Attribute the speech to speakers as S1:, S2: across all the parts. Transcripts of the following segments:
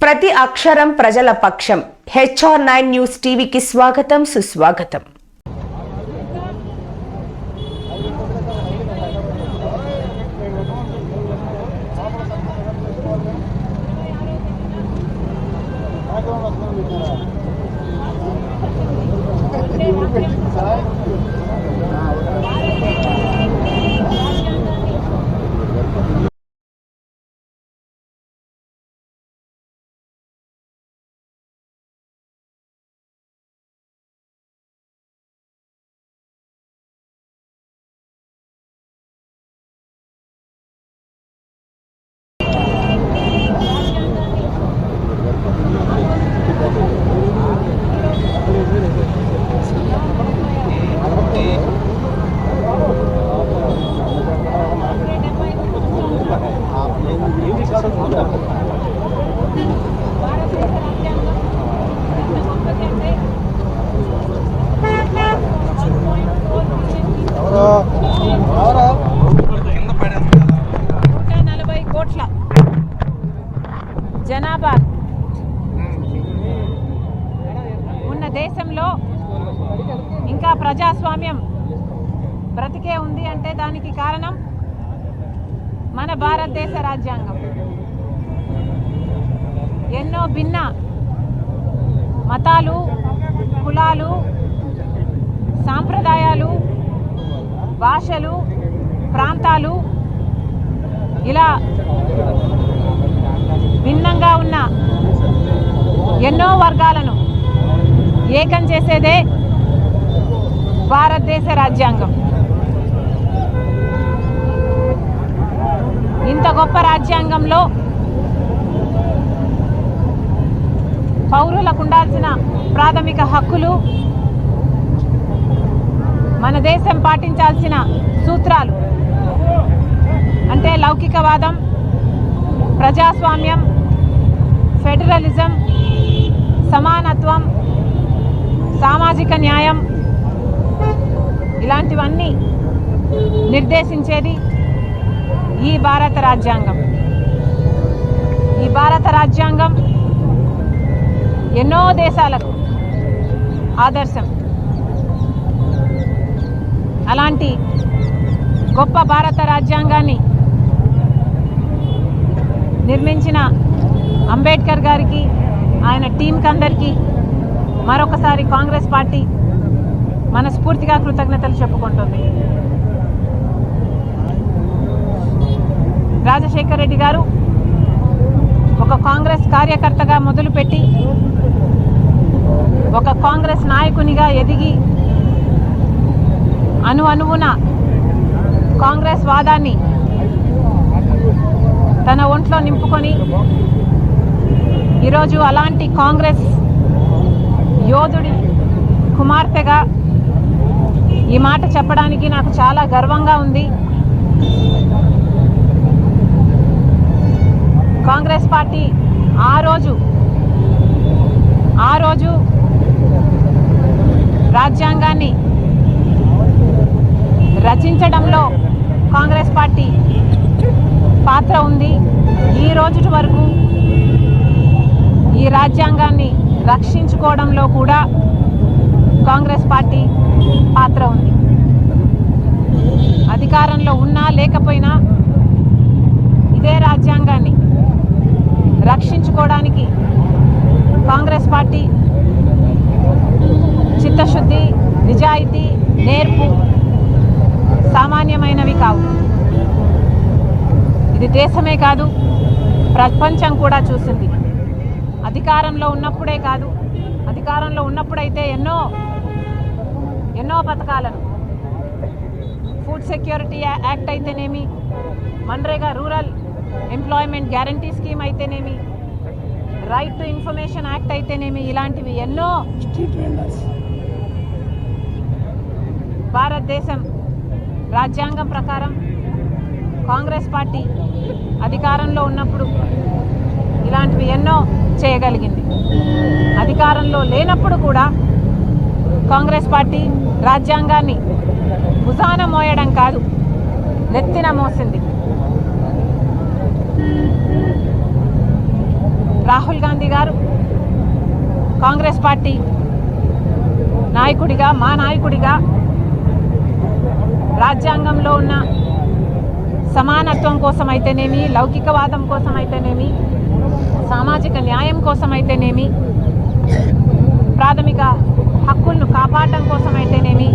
S1: ప్రతి అక్షరం ప్రజల పక్షం. HR9 న్యూస్ టీవీకి స్వాగతం, సుస్వాగతం.
S2: జనాభా ఉన్న దేశంలో ఇంకా ప్రజాస్వామ్యం బ్రతికే ఉంది అంటే దానికి కారణం మన భారతదేశ రాజ్యాంగం. ఎన్నో భిన్న మతాలు, కులాలు, సాంప్రదాయాలు, భాషలు, ప్రాంతాలు ఇలా భిన్నంగా ఉన్న ఎన్నో వర్గాలను ఏకం చేసేదే భారతదేశ రాజ్యాంగం. ఇంత గొప్ప రాజ్యాంగంలో పౌరులకు ఉండాల్సిన ప్రాథమిక హక్కులు, మన దేశం పాటించాల్సిన సూత్రాలు అంటే లౌకికవాదం, ప్రజాస్వామ్యం, ఫెడరలిజం, సమానత్వం, సామాజిక న్యాయం ఇలాంటివన్నీ నిర్దేశించేది ఈ భారత రాజ్యాంగం. ఈ భారత రాజ్యాంగం ఎన్నో దేశాలకు ఆదర్శం. అలాంటి గొప్ప భారత రాజ్యాంగాన్ని నిర్మించిన అంబేద్కర్ గారికి, ఆయన టీంకి అందరికీ మరొకసారి కాంగ్రెస్ పార్టీ మనస్ఫూర్తిగా కృతజ్ఞతలు చెప్పుకుంటుంది. రాజశేఖర్ రెడ్డి గారు ఒక కాంగ్రెస్ కార్యకర్తగా మొదలుపెట్టి ఒక కాంగ్రెస్ నాయకునిగా ఎదిగి అణువున కాంగ్రెస్ వాదాన్ని తన ఒంట్లో నింపుకొని ఈరోజు అలాంటి కాంగ్రెస్ యోధుడి కుమార్తెగా ఈ మాట చెప్పడానికి నాకు చాలా గర్వంగా ఉంది. కాంగ్రెస్ పార్టీ ఆ రోజు రాజ్యాంగాన్ని రచించడంలో కాంగ్రెస్ పార్టీ పాత్ర ఉంది. ఈ రోజు వరకు ఈ రాజ్యాంగాన్ని రక్షించుకోవడంలో కూడా కాంగ్రెస్ పార్టీ పాత్ర ఉంది. అధికారంలో ఉన్నా లేకపోయినా ఇదే రాజ్యాంగాన్ని రక్షించుకోవడానికి కాంగ్రెస్ పార్టీ చిత్తశుద్ధి, నిజాయితీ, నేర్పు సామాన్యమైనవి కావు. ఇది దేశమే కాదు, ప్రపంచం కూడా చూసింది. అధికారంలో ఉన్నప్పుడే కాదు, అధికారంలో ఉన్నప్పుడైతే ఎన్నో పథకాలను, ఫుడ్ సెక్యూరిటీ యాక్ట్ అయితేనేమి, MNREGA rural employment guarantee scheme అయితేనేమి, రైట్ టు ఇన్ఫర్మేషన్ యాక్ట్ అయితేనేమి, ఇలాంటివి ఎన్నో భారతదేశం రాజ్యాంగం ప్రకారం కాంగ్రెస్ పార్టీ అధికారంలో ఉన్నప్పుడు ఇలాంటివి ఎన్నో చేయగలిగింది. అధికారంలో లేనప్పుడు కూడా కాంగ్రెస్ పార్టీ రాజ్యాంగాన్ని భుజాన మోయడం కాదు, నెత్తిన మోసింది. రాహుల్ గాంధీ గారు కాంగ్రెస్ పార్టీ నాయకుడిగా, మా నాయకుడిగా రాజ్యాంగంలో ఉన్న సమానత్వం కోసం అయితేనేమి, లౌకికవాదం కోసం అయితేనేమి, సామాజిక న్యాయం కోసం అయితేనేమి, ప్రాథమిక హక్కులను కాపాడటం కోసం అయితేనేమి,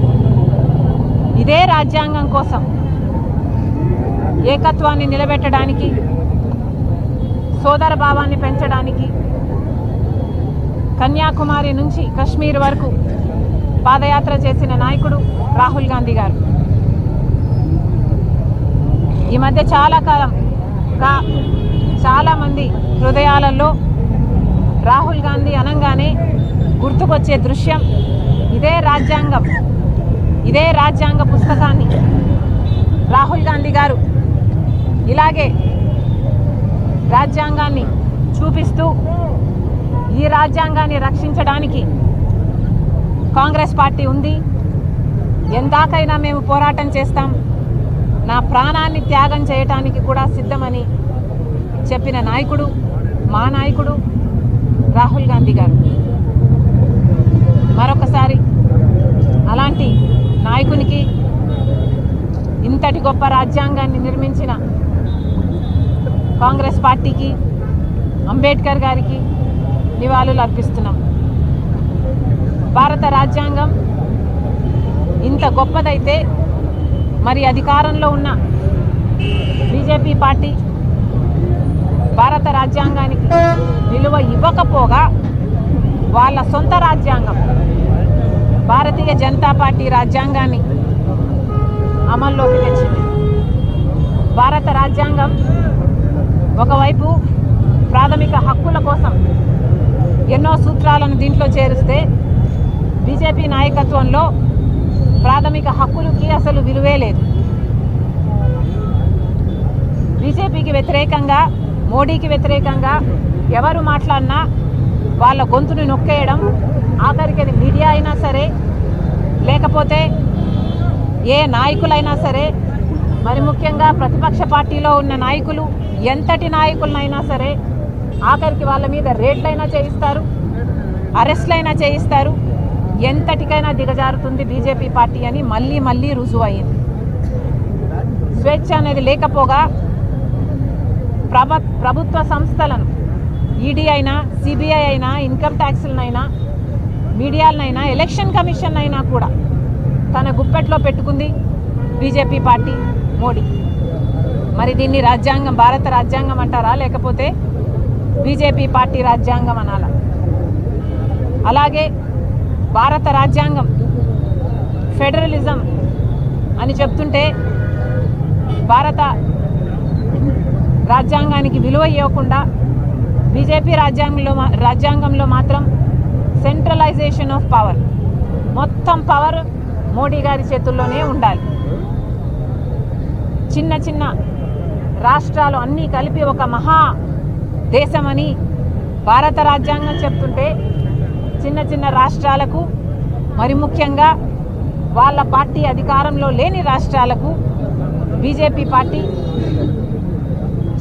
S2: ఇదే రాజ్యాంగం కోసం ఏకత్వాన్ని నిలబెట్టడానికి, సోదర భావాన్ని పెంచడానికి కన్యాకుమారి నుంచి కశ్మీర్ వరకు పాదయాత్ర చేసిన నాయకుడు రాహుల్ గాంధీ గారు. ఈ మధ్య చాలా కాలంగా చాలామంది హృదయాలలో రాహుల్ గాంధీ అనగానే గుర్తుకొచ్చే దృశ్యం ఇదే రాజ్యాంగం, ఇదే రాజ్యాంగ పుస్తకాన్ని రాహుల్ గాంధీ గారు ఇలాగే రాజ్యాంగాన్ని చూపిస్తూ ఈ రాజ్యాంగాన్ని రక్షించడానికి కాంగ్రెస్ పార్టీ ఉంది, ఎందాకైనా మేము పోరాటం చేస్తాం, నా ప్రాణాన్ని త్యాగం చేయటానికి కూడా సిద్ధమని చెప్పిన నాయకుడు మా నాయకుడు రాహుల్ గాంధీ గారు. మరొకసారి అలాంటి నాయకునికి, ఇంతటి గొప్ప రాజ్యాంగాన్ని నిర్మించిన కాంగ్రెస్ పార్టీకి, అంబేద్కర్ గారికి నివాళులు అర్పిస్తున్నాం. భారత రాజ్యాంగం ఇంత గొప్పదైతే మరి అధికారంలో ఉన్న బీజేపీ పార్టీ భారత రాజ్యాంగానికి విలువ ఇవ్వకపోగా వాళ్ళ సొంత రాజ్యాంగం భారతీయ జనతా పార్టీ రాజ్యాంగాన్ని అమల్లోకి తెచ్చింది. భారత రాజ్యాంగం ఒకవైపు ప్రాథమిక హక్కుల కోసం ఎన్నో సూత్రాలను దీంట్లో చేరిస్తే బీజేపీ నాయకత్వంలో ప్రాథమిక హక్కులకి అసలు విలువే లేదు. బీజేపీకి వ్యతిరేకంగా, మోడీకి వ్యతిరేకంగా ఎవరు మాట్లాడినా వాళ్ళ గొంతును నొక్కేయడం, ఆఖరికి అది మీడియా అయినా సరే, లేకపోతే ఏ నాయకులైనా సరే, మరి ముఖ్యంగా ప్రతిపక్ష పార్టీలో ఉన్న నాయకులు, ఎంతటి నాయకులనైనా సరే ఆఖరికి వాళ్ళ మీద రేట్లైనా చేయిస్తారు, అరెస్ట్లైనా చేయిస్తారు, ఎంతటికైనా దిగజారుతుంది బీజేపీ పార్టీ అని మళ్ళీ మళ్ళీ రుజువు అయింది. స్వేచ్ఛ అనేది లేకపోగా ప్రభుత్వ సంస్థలను, ఈడీ అయినా, సిబిఐ అయినా, ఇన్కమ్ ట్యాక్స్లనైనా, మీడియాలనైనా, ఎలక్షన్ కమిషన్ అయినా కూడా తన గుప్పెట్లో పెట్టుకుంది బీజేపీ పార్టీ, మోడీ. మరి దీన్ని రాజ్యాంగం, భారత రాజ్యాంగం అంటారా, లేకపోతే బీజేపీ పార్టీ రాజ్యాంగం అనాలా? అలాగే భారత రాజ్యాంగం ఫెడరలిజం అని చెప్తుంటే భారత రాజ్యాంగానికి విలువ ఇవ్వకుండా బీజేపీ రాజ్యాంగంలో మాత్రం సెంట్రలైజేషన్ ఆఫ్ పవర్, మొత్తం పవర్ మోడీ గారి చేతుల్లోనే ఉండాలి. చిన్న చిన్న రాష్ట్రాలు అన్నీ కలిపి ఒక మహా దేశమని భారత రాజ్యాంగం చెప్తుంటే చిన్న చిన్న రాష్ట్రాలకు, మరి ముఖ్యంగా వాళ్ళ పార్టీ అధికారంలో లేని రాష్ట్రాలకు బీజేపీ పార్టీ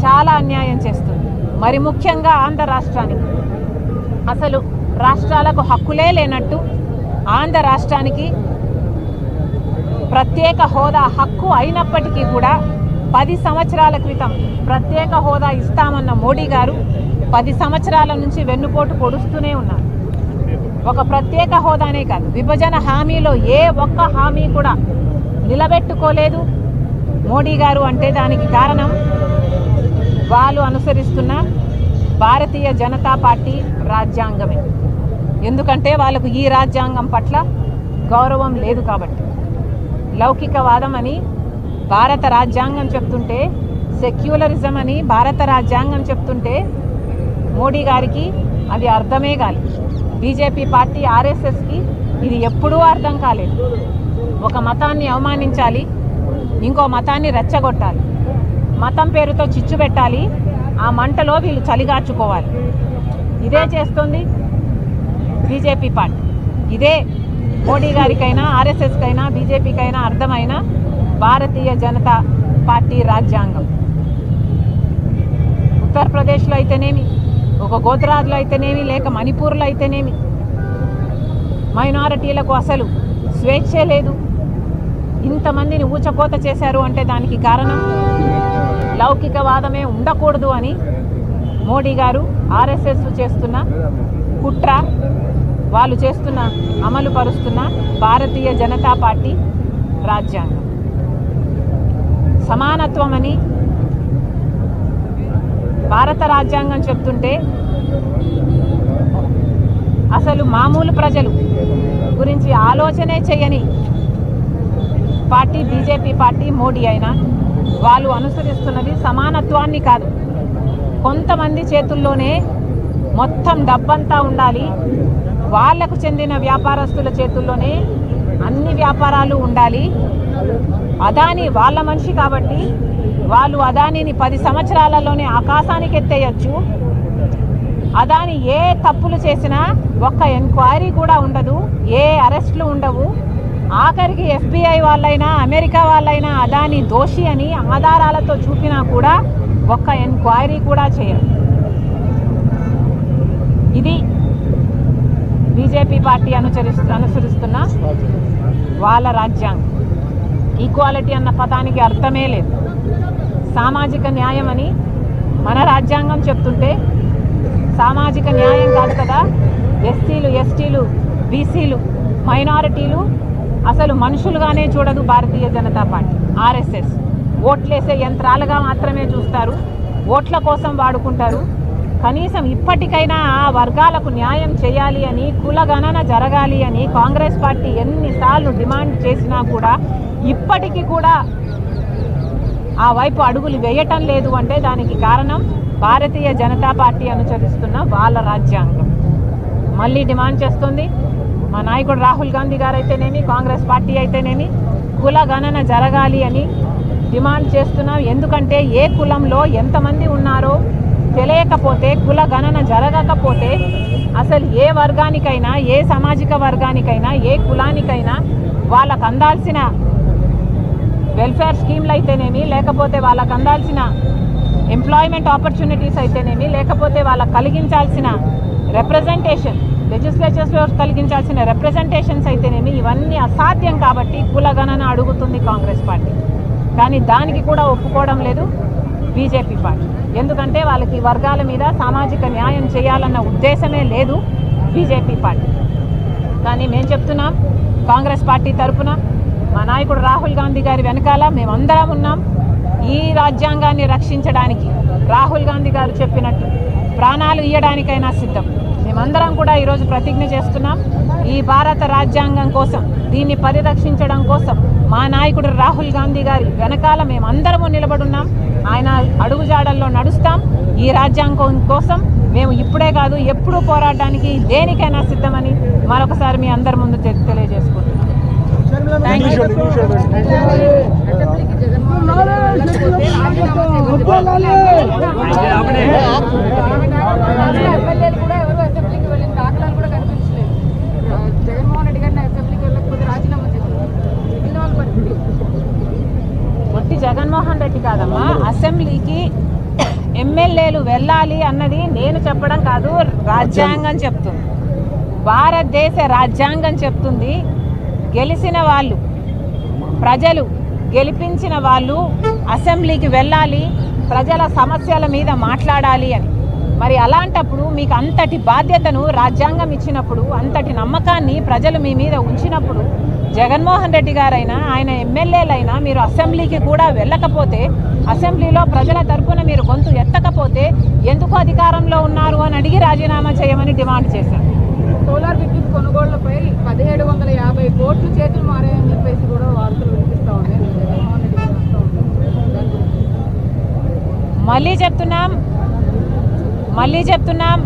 S2: చాలా అన్యాయం చేస్తుంది. మరి ముఖ్యంగా ఆంధ్ర రాష్ట్రానికి అసలు రాష్ట్రాలకు హక్కులే లేనట్టు ఆంధ్ర రాష్ట్రానికి ప్రత్యేక హోదా హక్కు అయినప్పటికీ కూడా 10 సంవత్సరాల క్రితం ప్రత్యేక హోదా ఇస్తామన్న మోడీ గారు 10 సంవత్సరాల నుంచి వెన్నుపోటు పొడుస్తూనే ఉన్నారు. ఒక ప్రత్యేక హోదానే కాదు, విభజన హామీలో ఏ ఒక్క హామీ కూడా నిలబెట్టుకోలేదు మోడీ గారు. అంటే దానికి కారణం వాళ్ళు అనుసరిస్తున్న భారతీయ జనతా పార్టీ రాజ్యాంగమే. ఎందుకంటే వాళ్ళకు ఈ రాజ్యాంగం పట్ల గౌరవం లేదు కాబట్టి. లౌకికవాదం అని భారత రాజ్యాంగం చెప్తుంటే, సెక్యులరిజం అని భారత రాజ్యాంగం చెప్తుంటే మోడీ గారికి అది అర్థమే కాలేదు. బీజేపీ పార్టీ, ఆర్ఎస్ఎస్కి ఇది ఎప్పుడూ అర్థం కాలేదు. ఒక మతాన్ని అవమానించాలి, ఇంకో మతాన్ని రెచ్చగొట్టాలి, మతం పేరుతో చిచ్చు పెట్టాలి, ఆ మంటలో వీళ్ళు చలిగార్చుకోవాలి. ఇదే చేస్తుంది బీజేపీ పార్టీ. ఇదే మోడీ గారికైనా, ఆర్ఎస్ఎస్కైనా, బీజేపీకైనా అర్థమైన భారతీయ జనతా పార్టీ రాజ్యాంగం. ఉత్తరప్రదేశ్లో అయితేనేమి, ఒక గోత్రాజ్లో అయితేనేమి, లేక మణిపూర్లో అయితేనేమి మైనారిటీలకు అసలు స్వేచ్ఛే లేదు. ఇంతమందిని ఊచకోత చేశారు అంటే దానికి కారణం లౌకికవాదమే ఉండకూడదు అని మోడీ గారు ఆర్ఎస్ఎస్ చేస్తున్న కుట్ర, వాళ్ళు చేస్తున్న అమలు పరుస్తున్న భారతీయ జనతా పార్టీ రాజ్యాంగం. సమానత్వం అని భారత రాజ్యాంగం చెప్తుంటే అసలు మామూలు ప్రజలు గురించి ఆలోచనే చేయని పార్టీ బీజేపీ పార్టీ, మోడీ అయినా వాళ్ళు అనుసరిస్తున్నది సమానత్వాన్ని కాదు. కొంతమంది చేతుల్లోనే మొత్తం డబ్బంతా ఉండాలి, వాళ్లకు చెందిన వ్యాపారస్తుల చేతుల్లోనే అన్ని వ్యాపారాలు ఉండాలి. అదాని వాళ్ళ మనిషి కాబట్టి వాళ్ళు అదానిని 10 సంవత్సరాలలోనే ఆకాశానికి ఎత్తేయచ్చు. అదాని ఏ తప్పులు చేసినా ఒక్క ఎంక్వైరీ కూడా ఉండదు, ఏ అరెస్టులు ఉండవు. ఆఖరికి FBI వాళ్ళైనా అమెరికా వాళ్ళైనా అదాని దోషి అని ఆధారాలతో చూపినా కూడా ఒక్క ఎంక్వైరీ కూడా చేయరు. ఇది బీజేపీ పార్టీ అనుసరిస్తున్న వాళ్ళ రాజ్యాంగం. ఈక్వాలిటీ అన్న పదానికి అర్థమే లేదు. సామాజిక న్యాయం అని మన రాజ్యాంగం చెప్తుంటే సామాజిక న్యాయం కాదు కదా. ఎస్సీలు, ఎస్టీలు, బీసీలు, మైనారిటీలు అసలు మనుషులుగానే చూడదు భారతీయ జనతా పార్టీ. ఆర్ఎస్ఎస్ ఓట్లేసే యంత్రాలుగా మాత్రమే చూస్తారు, ఓట్ల కోసం వాడుకుంటారు. కనీసం ఇప్పటికైనా ఆ వర్గాలకు న్యాయం చేయాలి అని, కులగణన జరగాలి అని కాంగ్రెస్ పార్టీ ఎన్నిసార్లు డిమాండ్ చేసినా కూడా ఇప్పటికీ కూడా ఆ వైపు అడుగులు వేయటం లేదు. అంటే దానికి కారణం భారతీయ జనతా పార్టీ అనుసరిస్తున్న వాళ్ళ రాజ్యాంగం. మళ్ళీ డిమాండ్ చేస్తుంది మా నాయకుడు రాహుల్ గాంధీ గారు అయితేనేమి, కాంగ్రెస్ పార్టీ అయితేనేమి కులగణన జరగాలి అని డిమాండ్ చేస్తున్నాం. ఎందుకంటే ఏ కులంలో ఎంతమంది ఉన్నారో తెలియకపోతే, కులగణన జరగకపోతే అసలు ఏ వర్గానికైనా, ఏ సామాజిక వర్గానికైనా, ఏ కులానికైనా వాళ్ళకు అందాల్సిన వెల్ఫేర్ స్కీమ్లు అయితేనేమి, లేకపోతే వాళ్ళకు అందాల్సిన ఎంప్లాయ్మెంట్ ఆపర్చునిటీస్ అయితేనేమి, లేకపోతే వాళ్ళకు కలిగించాల్సిన రిప్రజెంటేషన్, లెజిస్లేచర్స్లో కలిగించాల్సిన రిప్రజెంటేషన్స్ అయితేనేమి, ఇవన్నీ అసాధ్యం. కాబట్టి కులగణన అడుగుతుంది కాంగ్రెస్ పార్టీ. కానీ దానికి కూడా ఒప్పుకోవడం లేదు బీజేపీ పార్టీ. ఎందుకంటే వాళ్ళకి వర్గాల మీద సామాజిక న్యాయం చేయాలన్న ఉద్దేశమే లేదు బీజేపీ పార్టీ. కానీ మేము చెప్తున్నాం కాంగ్రెస్ పార్టీ తరఫున మా నాయకుడు రాహుల్ గాంధీ గారి వెనకాల మేమందరం ఉన్నాం. ఈ రాజ్యాంగాన్ని రక్షించడానికి రాహుల్ గాంధీ గారు చెప్పినట్టు ప్రాణాలు ఇయ్యడానికైనా సిద్ధం. మేమందరం కూడా ఈరోజు ప్రతిజ్ఞ చేస్తున్నాం. ఈ భారత రాజ్యాంగం కోసం, దీన్ని పరిరక్షించడం కోసం మా నాయకుడు రాహుల్ గాంధీ గారి వెనకాల మేమందరము నిలబడున్నాం. ఆయన అడుగుజాడల్లో నడుస్తాం. ఈ రాజ్యాంగం కోసం మేము ఇప్పుడే కాదు ఎప్పుడూ పోరాడడానికి దేనికైనా సిద్ధమని మరొకసారి మీ అందరి ముందు తెలియజేసుకుంటున్నాం. ఒట్టి జగన్మోహన్ రెడ్డి కాదమ్మా, అసెంబ్లీకి ఎమ్మెల్యేలు వెళ్ళాలి అన్నది నేను చెప్పడం కాదు, రాజ్యాంగం చెప్తుంది. భారతదేశ రాజ్యాంగం చెప్తుంది. గెలిచిన వాళ్ళు, ప్రజలు గెలిపించిన వాళ్ళు అసెంబ్లీకి వెళ్ళాలి, ప్రజల సమస్యల మీద మాట్లాడాలి అని. మరి అలాంటప్పుడు మీకు అంతటి బాధ్యతను రాజ్యాంగం ఇచ్చినప్పుడు, అంతటి నమ్మకాన్ని ప్రజలు మీ మీద ఉంచినప్పుడు, జగన్మోహన్ రెడ్డి గారైనా ఆయన ఎమ్మెల్యేలైనా మీరు అసెంబ్లీకి కూడా వెళ్ళకపోతే, అసెంబ్లీలో ప్రజల తరఫున మీరు గొంతు ఎత్తకపోతే ఎందుకు అధికారంలో ఉన్నారు అని అడిగి రాజీనామా చేయమని డిమాండ్ చేశారు.
S3: సోలార్ విద్యుత్ కొనుగోళ్లపై 1750 కోట్లు చేతులు మారాయని చెప్పేసి కూడా వార్తలు వినిపిస్తా ఉన్నాయి.
S2: మళ్ళీ చెప్తున్నాం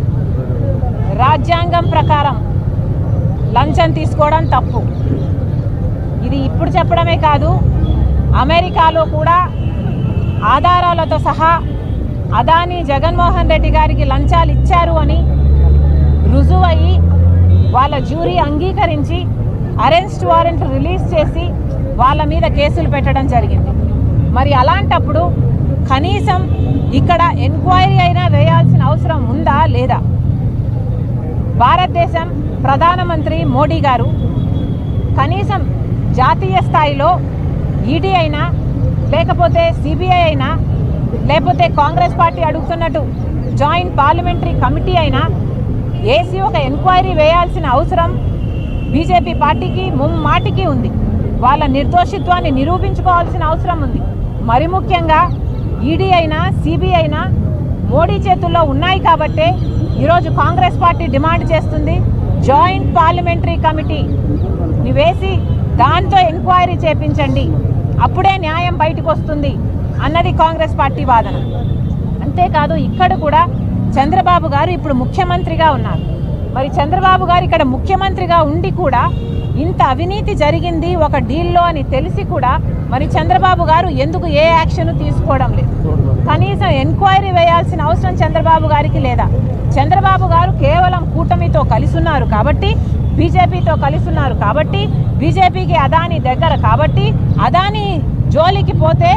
S2: రాజ్యాంగం ప్రకారం లంచం తీసుకోవడం తప్పు. ఇది ఇప్పుడు చెప్పడమే కాదు, అమెరికాలో కూడా ఆధారాలతో సహా అదానీ జగన్మోహన్ రెడ్డి గారికి లంచాలు ఇచ్చారు అని రుజువయ్యి వాళ్ళ జ్యూరీ అంగీకరించి అరెస్ట్ వారెంట్ రిలీజ్ చేసి వాళ్ళ మీద కేసులు పెట్టడం జరిగింది. మరి అలాంటప్పుడు కనీసం ఇక్కడ ఎంక్వైరీ అయినా వేయాల్సిన అవసరం ఉందా లేదా? భారతదేశం ప్రధానమంత్రి మోడీ గారు కనీసం జాతీయ స్థాయిలో ఈడీ అయినా లేకపోతే సిబిఐ అయినా లేకపోతే కాంగ్రెస్ పార్టీ అడుగుతున్నట్టు జాయింట్ పార్లమెంటరీ కమిటీ అయినా వేసి ఒక ఎంక్వైరీ వేయాల్సిన అవసరం బీజేపీ పార్టీకి ముమ్మాటికి ఉంది. వాళ్ళ నిర్దోషిత్వాన్ని నిరూపించుకోవాల్సిన అవసరం ఉంది. మరి ముఖ్యంగా ఈడీ అయినా సిబిఐ అయినా మోడీ చేతుల్లో ఉన్నాయి కాబట్టే ఈరోజు కాంగ్రెస్ పార్టీ డిమాండ్ చేస్తుంది జాయింట్ పార్లమెంటరీ కమిటీని వేసి దాంతో ఎంక్వైరీ చేపించండి, అప్పుడే న్యాయం బయటకు వస్తుంది అన్నది కాంగ్రెస్ పార్టీ వాదన. అంతేకాదు ఇక్కడ కూడా చంద్రబాబు గారు ఇప్పుడు ముఖ్యమంత్రిగా ఉన్నారు. మరి చంద్రబాబు గారు ఇక్కడ ముఖ్యమంత్రిగా ఉండి కూడా ఇంత అవినీతి జరిగింది ఒక డీల్లో అని తెలిసి కూడా మరి చంద్రబాబు గారు ఎందుకు ఏ యాక్షన్ తీసుకోవడం లేదు? కనీసం ఎంక్వైరీ వేయాల్సిన అవసరం చంద్రబాబు గారికి లేదా? చంద్రబాబు గారు కేవలం కూటమితో కలిసి ఉన్నారు కాబట్టి, బీజేపీతో కలిసి ఉన్నారు కాబట్టి, బీజేపీకి అదానీ దగ్గర కాబట్టి, అదానీ జోలికి పోతే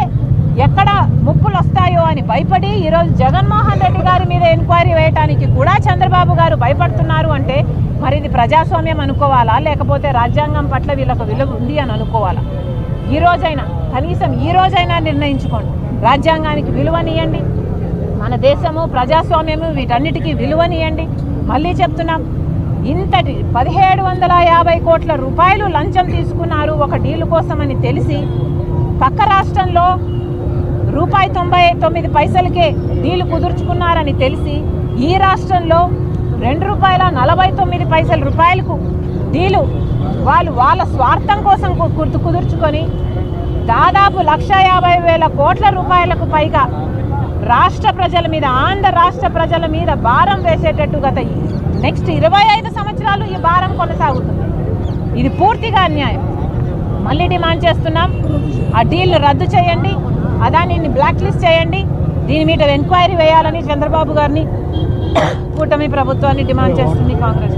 S2: ఎక్కడ ముప్పులు వస్తాయో అని భయపడి ఈరోజు జగన్మోహన్ రెడ్డి గారి మీద ఎంక్వైరీ వేయడానికి కూడా చంద్రబాబు గారు భయపడుతున్నారు అంటే మరి ఇది ప్రజాస్వామ్యం అనుకోవాలా, లేకపోతే రాజ్యాంగం పట్ల వీళ్ళకు విలువ ఉంది అని అనుకోవాలా? ఈ రోజైనా కనీసం ఈ రోజైనా నిర్ణయించుకోండి, రాజ్యాంగానికి విలువనియండి, మన దేశము ప్రజాస్వామ్యము వీటన్నిటికీ విలువనియండి. మళ్ళీ చెప్తున్నాం, ఇంతటి 1750 కోట్ల రూపాయలు లంచం తీసుకున్నారు ఒక డీల్ కోసం అని తెలిసి పక్క రాష్ట్రంలో ₹99 డీలు కుదుర్చుకున్నారని తెలిసి ఈ రాష్ట్రంలో ₹2.49 డీలు వాళ్ళ స్వార్థం కోసం కుదుర్చుకొని దాదాపు 1,50,000 కోట్ల రూపాయలకు పైగా రాష్ట్ర ప్రజల మీద, ఆంధ్ర రాష్ట్ర ప్రజల మీద భారం వేసేటట్టు గత నెక్స్ట్ 25 సంవత్సరాలు ఈ భారం కొనసాగుతుంది. ఇది పూర్తిగా అన్యాయం. మళ్ళీ డిమాండ్ చేస్తున్నాం, ఆ డీల్ను రద్దు చేయండి, అదానీని బ్లాక్ లిస్ట్ చేయండి, దీని మీద ఎంక్వైరీ వేయాలని చంద్రబాబు గారిని కూటమి ప్రభుత్వాన్ని డిమాండ్ చేస్తుంది కాంగ్రెస్.